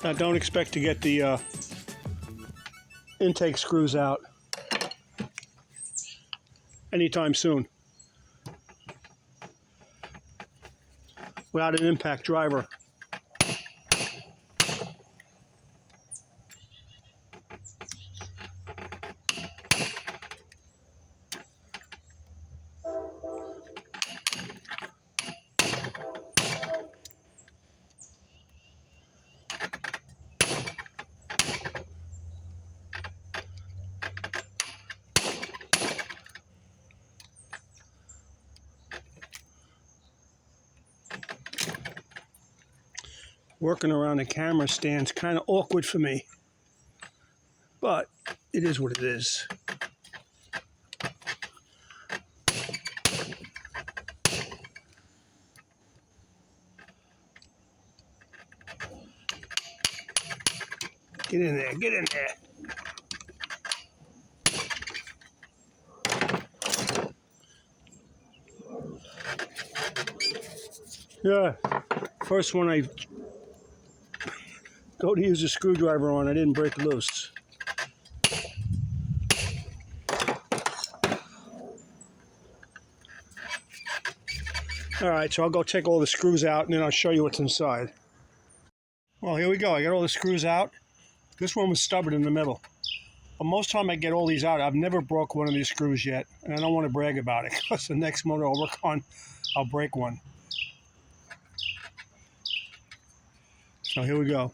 Now don't expect to get the intake screws out anytime soon without an impact driver. Working around the camera stand's kind of awkward for me, but it is what it is. Get in there, get in there. Yeah, first one I go to use a screwdriver on, I didn't break loose. All right, so I'll go take all the screws out and then I'll show you what's inside. Well, here we go. I got all the screws out. This one was stubborn in the middle. But most time I get all these out, I've never broke one of these screws yet, and I don't want to brag about it because the next motor I'll work on, I'll break one. So here we go.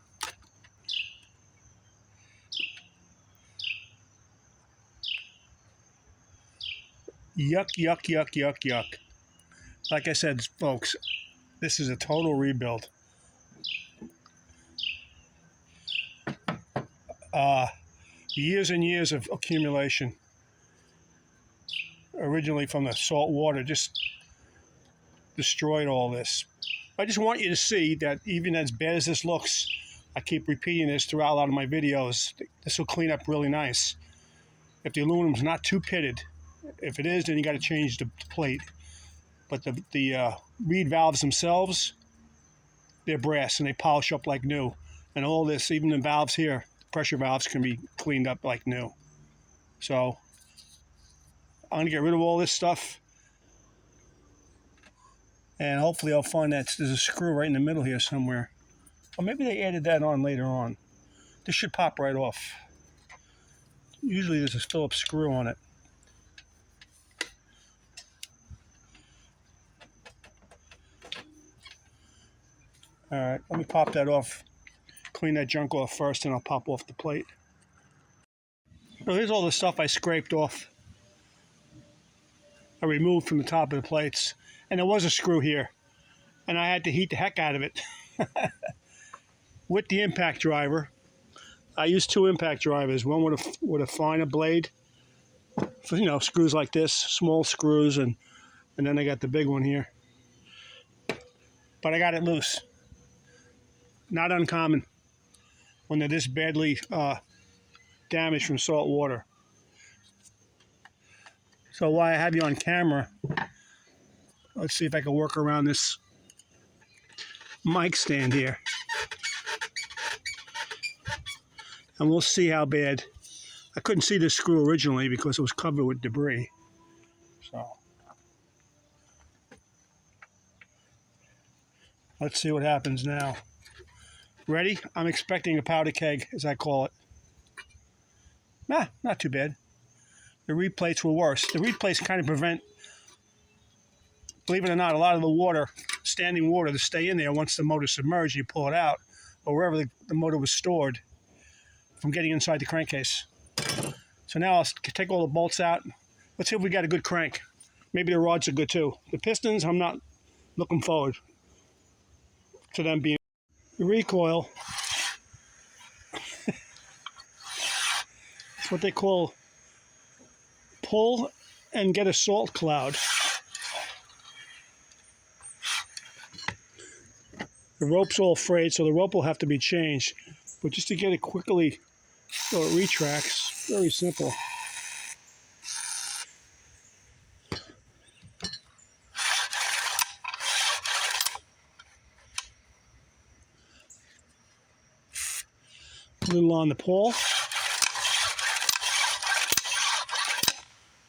Yuck, yuck, yuck, yuck, yuck. Like I said, folks, this is a total rebuild. Years and years of accumulation. Originally from the salt water, just destroyed all this. I just want you to see that even as bad as this looks, I keep repeating this throughout a lot of my videos, this will clean up really nice. If the aluminum's not too pitted, if it is, then you got to change the plate. But the reed valves themselves, they're brass and they polish up like new. And all this, even the valves here, pressure valves can be cleaned up like new. So I'm going to get rid of all this stuff. And hopefully I'll find that there's a screw right in the middle here somewhere. Or maybe they added that on later on. This should pop right off. Usually there's a Phillips screw on it. All right, let me pop that off. Clean that junk off first, and I'll pop off the plate. So here's all the stuff I scraped off. I removed from the top of the plates. And there was a screw here. And I had to heat the heck out of it. With the impact driver. I used two impact drivers. One with a finer blade. For, you know, screws like this. Small screws. And then I got the big one here. But I got it loose. Not uncommon when they're this badly damaged from salt water. So while I have you on camera, let's see if I can work around this mic stand here. And we'll see how bad. I couldn't see this screw originally because it was covered with debris. So let's see what happens now. Ready? I'm expecting a powder keg, as I call it. Nah, not too bad. The reed plates were worse. The reed plates kind of prevent, believe it or not, a lot of the water, standing water, to stay in there once the motor's submerged and you pull it out, or wherever the motor was stored, from getting inside the crankcase. So now I'll take all the bolts out. Let's see if we got a good crank. Maybe the rods are good too. The pistons, I'm not looking forward to them being. The recoil, it's what they call pull and get a salt cloud. The rope's all frayed, so the rope will have to be changed. But just to get it quickly so it retracts, very simple. A little on the pawl.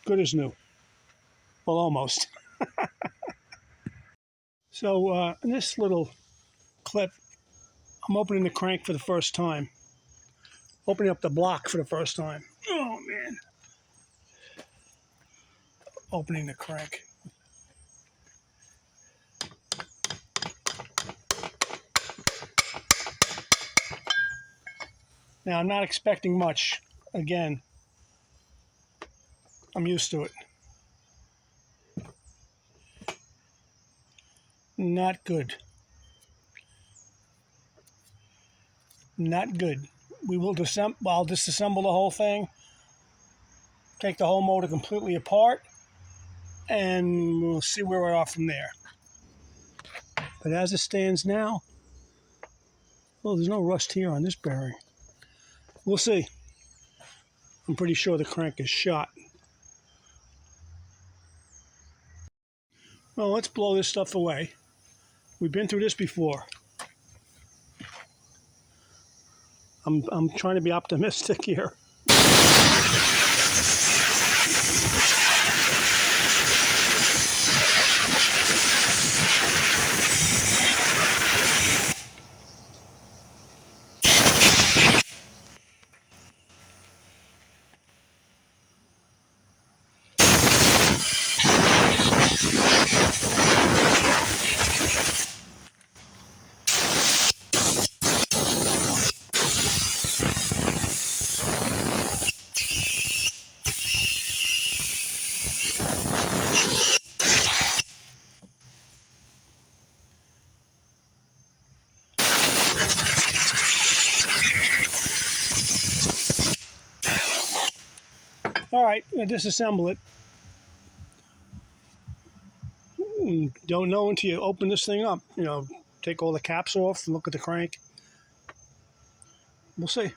Good as new. Well, almost. So in this little clip, I'm opening the crank for the first time. Opening up the block for the first time. Oh, man. Opening the crank. Now, I'm not expecting much. Again, I'm used to it. Not good. Not good. I'll disassemble the whole thing, take the whole motor completely apart, and we'll see where we are from there. But as it stands now, well, there's no rust here on this bearing. We'll see. I'm pretty sure the crank is shot. Well, let's blow this stuff away. We've been through this before. I'm trying to be optimistic here. All right, I'm gonna disassemble it. Don't know until you open this thing up. You know, take all the caps off and look at the crank. We'll see.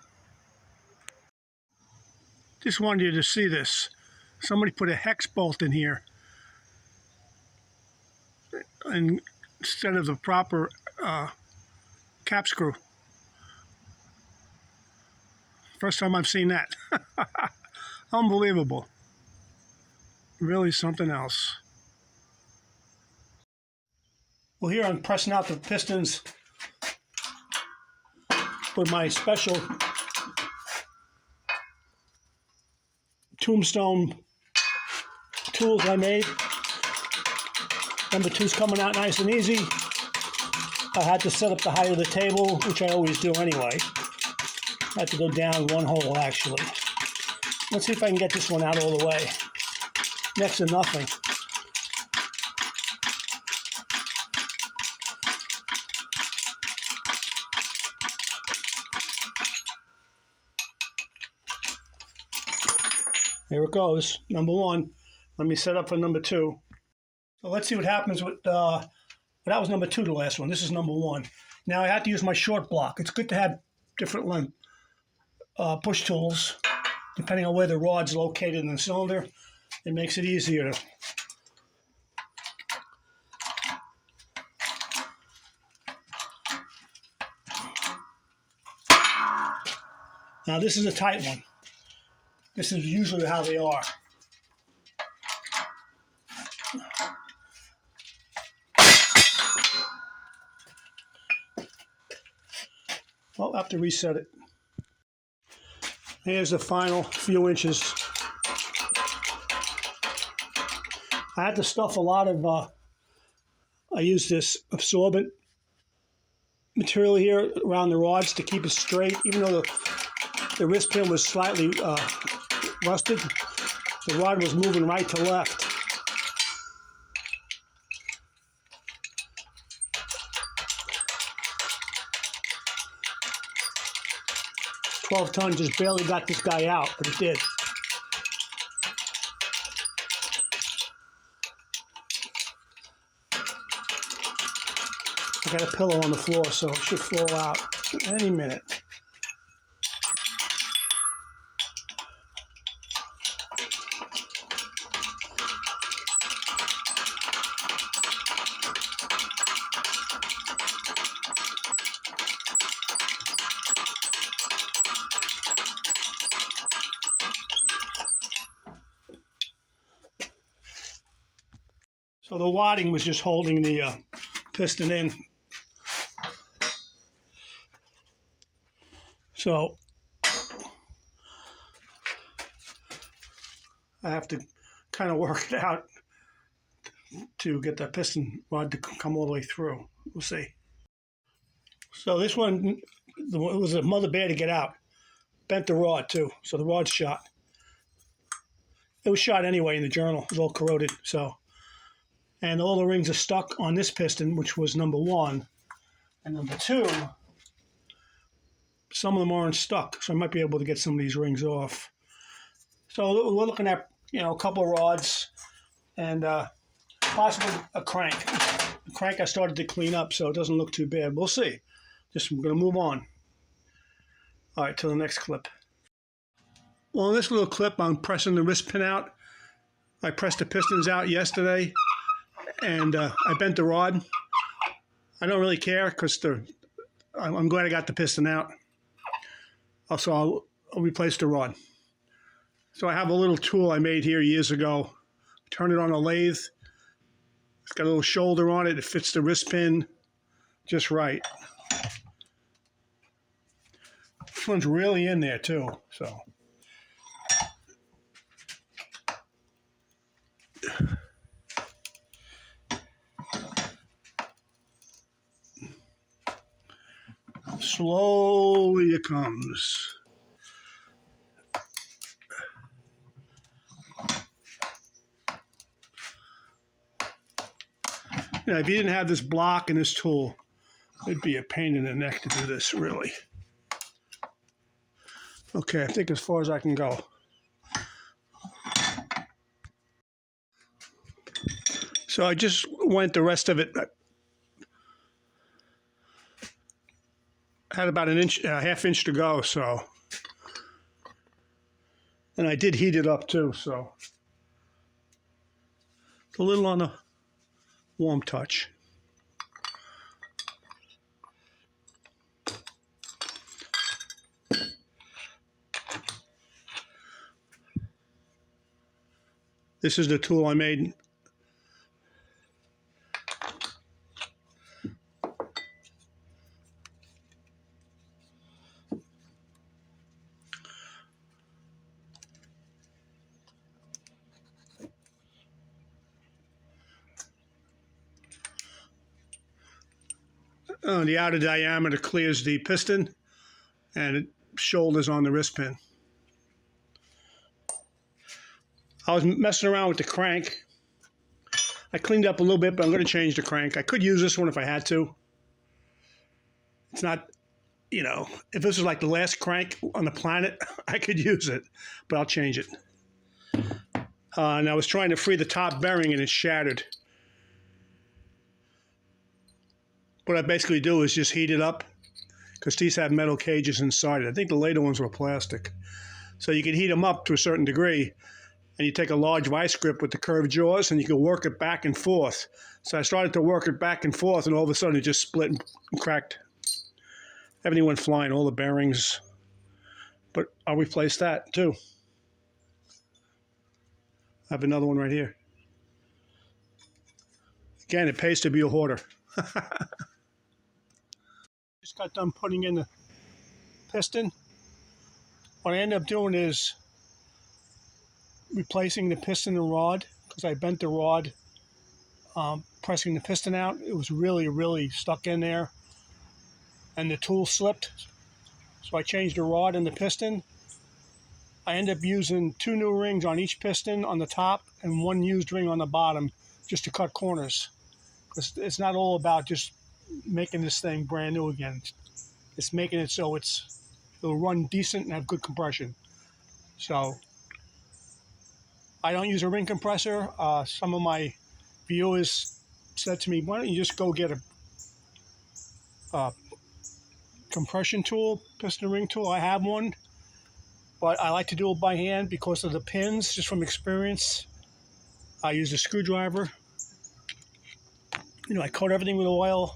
Just wanted you to see this. Somebody put a hex bolt in here, and instead of the proper cap screw. First time I've seen that. Unbelievable. Really something else. Well, here I'm pressing out the pistons with my special tombstone tools I made. Number 2's coming out nice and easy. I had to set up the height of the table, which I always do anyway. I had to go down one hole, actually. Let's see if I can get this one out all the way. Next to nothing. Here it goes, number 1. Let me set up for number 2. So let's see what happens with, that was number 2, the last one. This is number 1. Now I have to use my short block. It's good to have different length push tools, depending on where the rod's located in the cylinder. It makes it easier. Now this is a tight one. This is usually how they are. I'll have to reset it. Here's the final few inches. I had to stuff a lot of, I used this absorbent material here around the rods to keep it straight. Even though the wrist pin was slightly rusted, the rod was moving right to left. $12 ton just barely got this guy out, but it did. I got a pillow on the floor, so it should fall out any minute. So the wadding was just holding the piston in. So I have to kind of work it out to get that piston rod to come all the way through. We'll see. So this one, it was a mother bear to get out. Bent the rod too, so the rod's shot. It was shot anyway in the journal. It was all corroded. So, and all the rings are stuck on this piston, which was number 1. And number 2, some of them aren't stuck, so I might be able to get some of these rings off. So we're looking at, a couple of rods and possibly a crank. The crank I started to clean up, so it doesn't look too bad. We'll see. I'm going to move on. All right, to the next clip. Well, in this little clip, I'm pressing the wrist pin out. I pressed the pistons out yesterday, and I bent the rod. I don't really care because I'm glad I got the piston out. Also, I'll replace the rod. So I have a little tool I made here years ago. Turn it on a lathe. It's got a little shoulder on it. It fits the wrist pin just right. This one's really in there too, so. Slowly it comes. Now, if you didn't have this block and this tool, it'd be a pain in the neck to do this, really. Okay, I think as far as I can go. So I just went the rest of it. I had about an inch, half inch to go, so. And I did heat it up too, so. It's a little on the warm touch. This is the tool I made. The outer diameter clears the piston, and it shoulders on the wrist pin. I was messing around with the crank. I cleaned up a little bit, but I'm going to change the crank. I could use this one if I had to. It's not, if this was like the last crank on the planet, I could use it, but I'll change it. And I was trying to free the top bearing, and it shattered. What I basically do is just heat it up, because these have metal cages inside it. I think the later ones were plastic. So you can heat them up to a certain degree, and you take a large vice grip with the curved jaws, and you can work it back and forth. So I started to work it back and forth, and all of a sudden it just split and cracked. Everything went flying, all the bearings. But I'll replace that too. I have another one right here. Again, it pays to be a hoarder. Just got done putting in the piston. What I end up doing is replacing the piston and rod, because I bent the rod pressing the piston out. It was really, really stuck in there, and the tool slipped. So I changed the rod and the piston. I end up using 2 new rings on each piston on the top and 1 used ring on the bottom, just to cut corners. It's not all about just making this thing brand new again. It's making it so it'll run decent and have good compression. So I don't use a ring compressor. Some of my viewers said to me, why don't you just go get a compression tool, piston ring tool. I have one, but I like to do it by hand because of the pins, just from experience. I use a screwdriver. I coat everything with oil.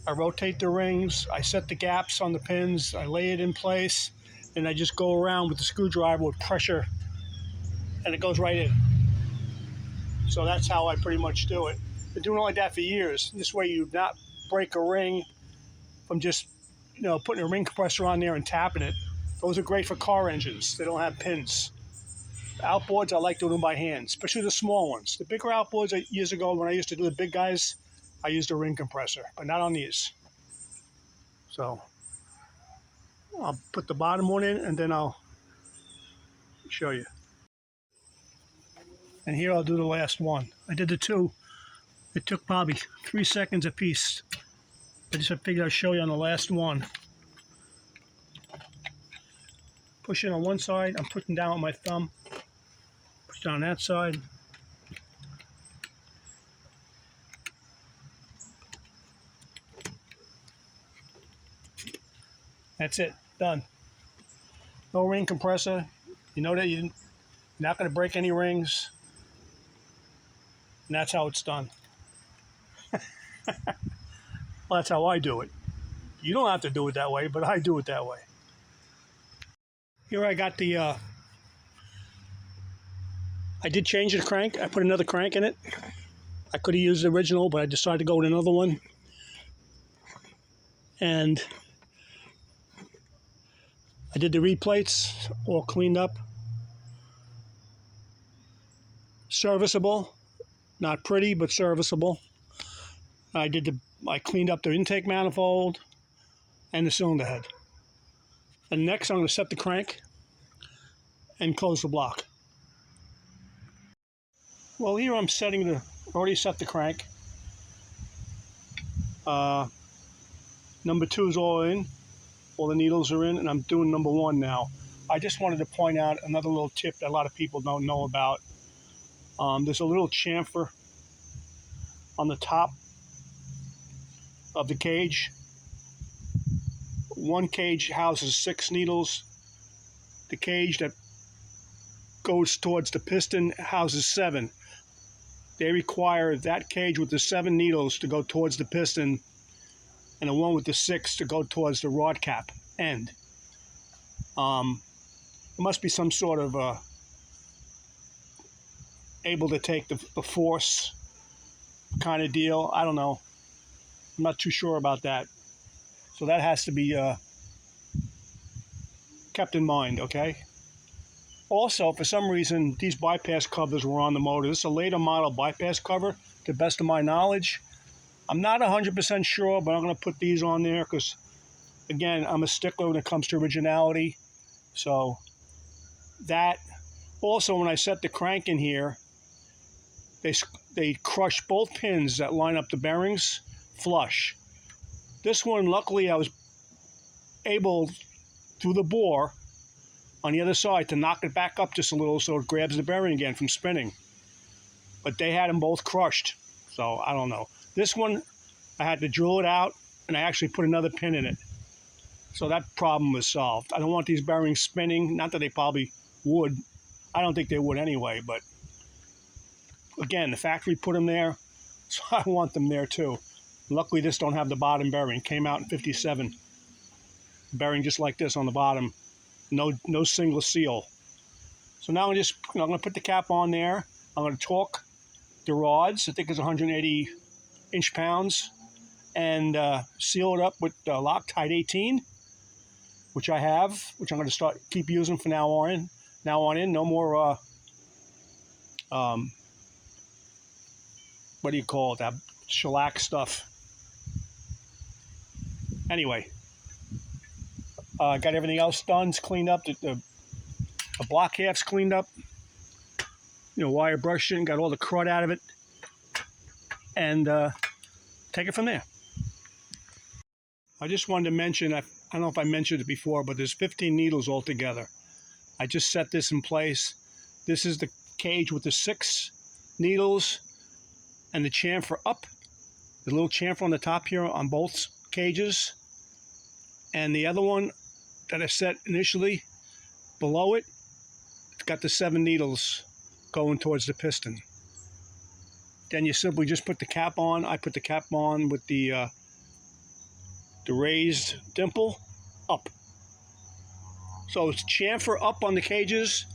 I rotate the rings. I set the gaps on the pins. I lay it in place, and I just go around with the screwdriver with pressure, and it goes right in. So that's how I pretty much do it. Been doing it like that for years. This way you do not break a ring from just, putting a ring compressor on there and tapping it. Those are great for car engines. They don't have pins. Outboards, I like doing them by hand, especially the small ones. The bigger outboards, years ago when I used to do the big guys, I used a ring compressor, but not on these. So I'll put the bottom one in and then I'll show you. And here I'll do the last one. I did the two. It took probably 3 seconds a piece. I just figured I'd show you on the last one. Push in on one side, I'm pushing down with my thumb. Push down that side. That's it, done. No ring compressor. You know that you're not going to break any rings. And that's how it's done. Well, that's how I do it. You don't have to do it that way, but I do it that way. Here I got the, I did change the crank. I put another crank in it. I could have used the original, but I decided to go with another one. And I did the reed plates, all cleaned up. Serviceable. Not pretty, but serviceable. I cleaned up the intake manifold and the cylinder head. And next I'm going to set the crank and close the block. Well, here I'm already set the crank. Number 2 is all in. All the needles are in, and I'm doing number 1 now. I just wanted to point out another little tip that a lot of people don't know about. There's a little chamfer on the top of the cage. One cage houses 6 needles. The cage that goes towards the piston houses 7. They require that cage with the 7 needles to go towards the piston and the one with the 6 to go towards the rod cap end. It must be some sort of able to take the force kind of deal. I don't know. I'm not too sure about that. So that has to be kept in mind, okay? Also, for some reason, these bypass covers were on the motor. This is a later model bypass cover, to the best of my knowledge. I'm not 100% sure, but I'm going to put these on there because, again, I'm a stickler when it comes to originality. So that. Also, when I set the crank in here, they crush both pins that line up the bearings flush. This one, luckily, I was able, through the bore on the other side, to knock it back up just a little so it grabs the bearing again from spinning. But they had them both crushed, so I don't know. This one, I had to drill it out, and I actually put another pin in it. So that problem was solved. I don't want these bearings spinning. Not that they probably would. I don't think they would anyway, but again, the factory put them there, so I want them there too. Luckily, this don't have the bottom bearing. Came out in '57. Bearing just like this on the bottom. No single seal. So now I'm going to put the cap on there. I'm going to torque the rods. I think it's 180 inch-pounds, and seal it up with Locktite 18, which I have, which I'm going to keep using from now on. No more. What do you call it? That shellac stuff. Anyway, got everything else done. It's cleaned up. The block half's cleaned up. Wire brushed in, got all the crud out of it, and take it from there. I just wanted to mention, I don't know if I mentioned it before, but there's 15 needles altogether. I just set this in place. This is the cage with the 6 needles and the chamfer up. The little chamfer on the top here on both cages. And the other one that I set initially, below it, it's got the 7 needles going towards the piston. Then you simply just put the cap on. I put the cap on with the raised dimple up. So it's chamfer up on the cages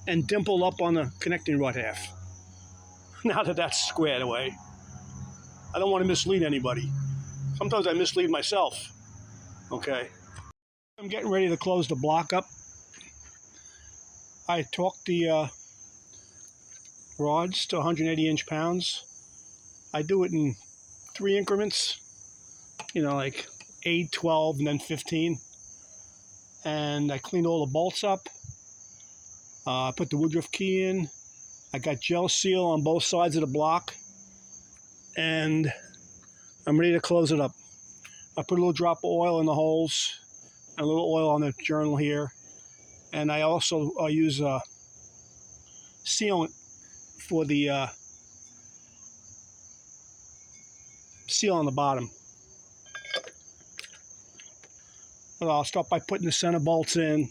and dimple up on the connecting rod half. now that that's squared away. I don't want to mislead anybody. Sometimes I mislead myself. Okay. I'm getting ready to close the block up. I torqued the rods to 180 inch-pounds. I do it in 3 increments, you know, like 8, 12, and then 15. And I cleaned all the bolts up. I put the woodruff key in. I got gel seal on both sides of the block. And I'm ready to close it up. I put a little drop of oil in the holes, and a little oil on the journal here. And I also use sealant for the seal on the bottom. So I'll start by putting the center bolts in.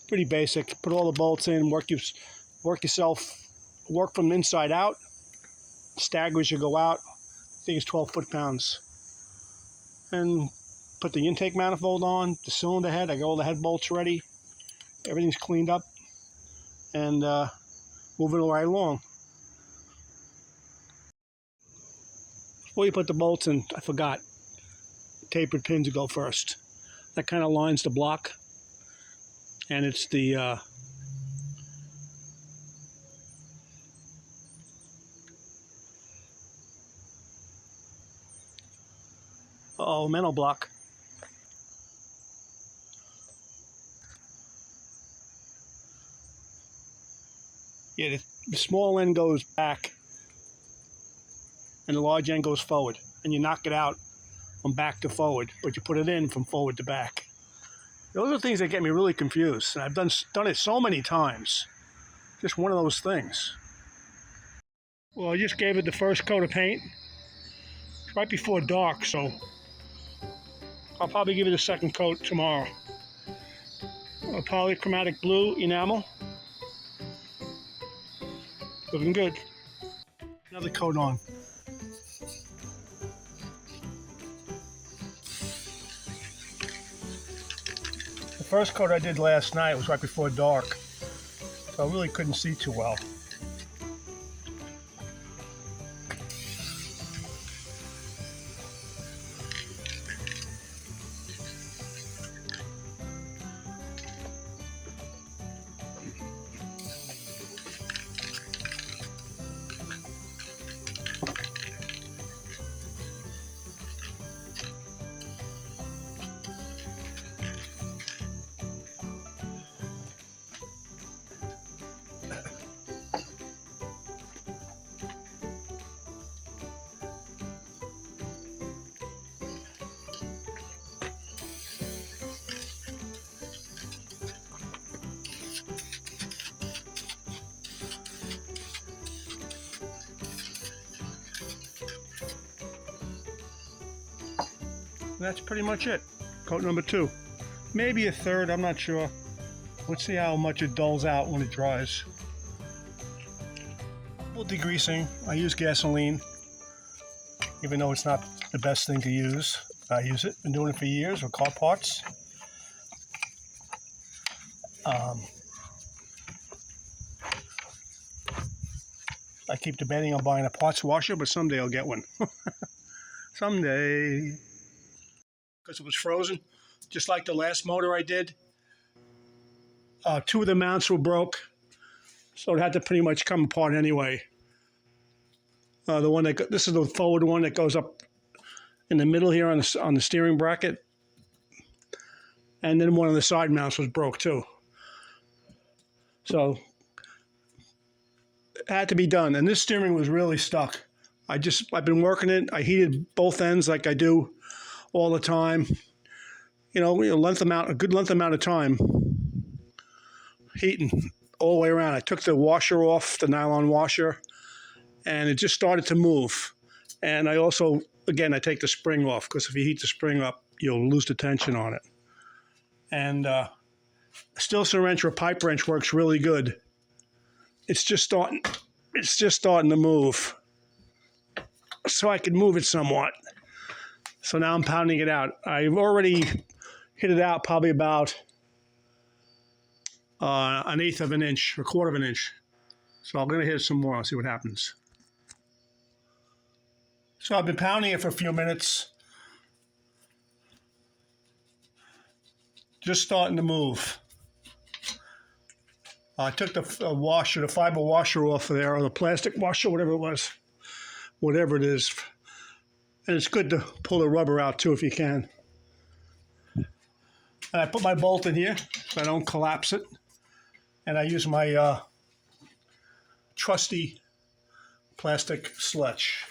Pretty basic. Put all the bolts in. Work from inside out. Stagger as you go out. I think it's 12 foot-pounds. And put the intake manifold on, the cylinder head. I got all the head bolts ready. Everything's cleaned up. And moving right along. Before you put the bolts in, I forgot. Tapered pins go first. That kind of lines the block. And it's the metal block. Yeah, the small end goes back and the large end goes forward, and you knock it out from back to forward, but you put it in from forward to back. Those are things that get me really confused, and I've done it so many times. Just one of those things. Well, I just gave it the first coat of paint. It's right before dark, so I'll probably give it a second coat tomorrow. A polychromatic blue enamel. Looking good. Another coat on. The first coat I did last night was right before dark, so I really couldn't see too well. That's pretty much it. Coat number 2. Maybe a third, I'm not sure. Let's see how much it dulls out when it dries. A little degreasing. I use gasoline, even though it's not the best thing to use. I use it. Been doing it for years with car parts. I keep debating on buying a parts washer, but someday I'll get one. Someday. Because it was frozen, just like the last motor I did. 2 of the mounts were broke, so it had to pretty much come apart anyway. This is the forward one that goes up in the middle here on the steering bracket, and then one of the side mounts was broke too. So it had to be done, and this steering was really stuck. I've been working it. I heated both ends like I do all the time, a good length amount of time, heating all the way around. I took the washer off, the nylon washer, and it just started to move. And I also, again, I take the spring off, because if you heat the spring up, you'll lose the tension on it. And steel wrench or pipe wrench works really good. It's just starting to move, so I can move it somewhat. So now I'm pounding it out. I've already hit it out probably about 1/8 of an inch, 1/4 of an inch. So I'm going to hit it some more. I'll see what happens. So I've been pounding it for a few minutes. Just starting to move. I took the washer, the fiber washer off of there, or the plastic washer, whatever it was, whatever it is. And it's good to pull the rubber out too if you can. And I put my bolt in here so I don't collapse it. And I use my trusty plastic sledge.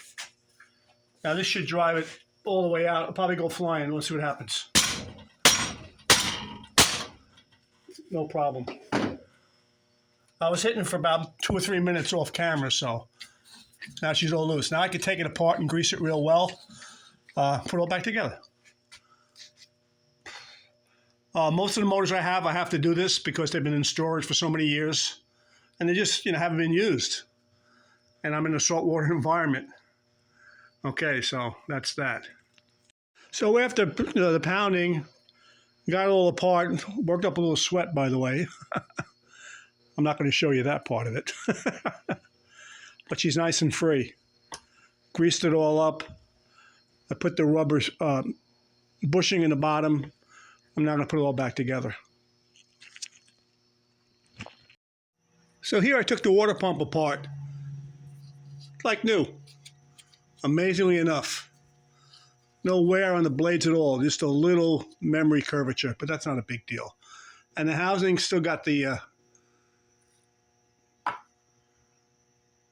Now this should drive it all the way out. It'll probably go flying. Let's see what happens. No problem. I was hitting for about 2 or 3 minutes off camera, so now she's all loose. Now I can take it apart and grease it real well, put it all back together. Most of the motors I have to do this because they've been in storage for so many years, and they just haven't been used. And I'm in a saltwater environment. Okay, so that's that. So after the pounding, got it all apart, worked up a little sweat, by the way. I'm not going to show you that part of it. But she's nice and free. Greased it all up. I put the rubber bushing in the bottom. I'm now going to put it all back together. So here I took the water pump apart. Like new. Amazingly enough. No wear on the blades at all, just a little memory curvature, but that's not a big deal. And the housing still got the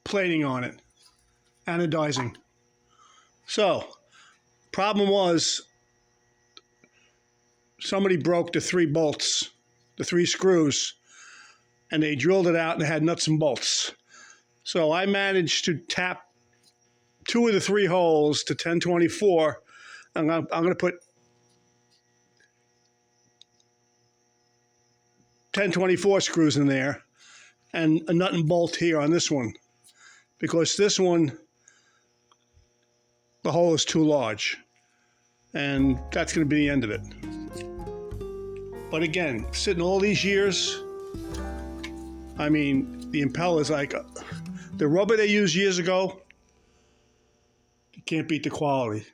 plating on it, anodizing. So, problem was, somebody broke the 3 bolts, the 3 screws, and they drilled it out and it had nuts and bolts. So I managed to tap 2 of the 3 holes to 1024. I'm going to put 1024 screws in there and a nut and bolt here on this one, because this one, the hole is too large, and that's going to be the end of it. But again, sitting all these years, I mean, the impeller's like the rubber they used years ago. You can't beat the quality.